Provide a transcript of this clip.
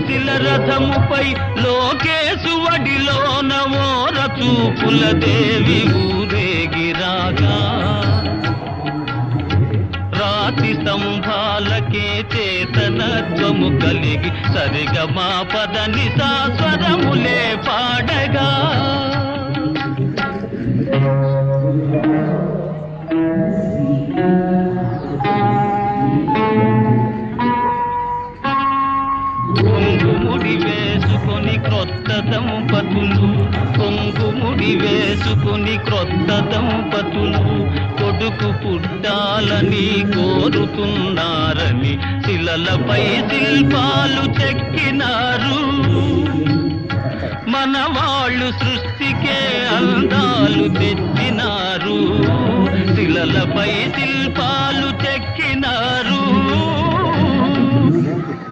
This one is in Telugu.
శిల రథముపై లోకేశువడిలోన ఓర చూపుల దేవి ఊరేగిరాగా రాతి స్తంభాలకే చేతనత్వము కలిగి సరిగమా పదని సాస్వరములే పాడగా కొంగుముడి వేసుకొని క్రొత్త దంపతులు కొడుకు పుట్టాలని కోరుతున్నారని శిలలపై శిల్పాలు చెక్కినారు. మన వాళ్ళు సృష్టికే అందాలు తెచ్చినారు. శిలలపై శిల్పాలు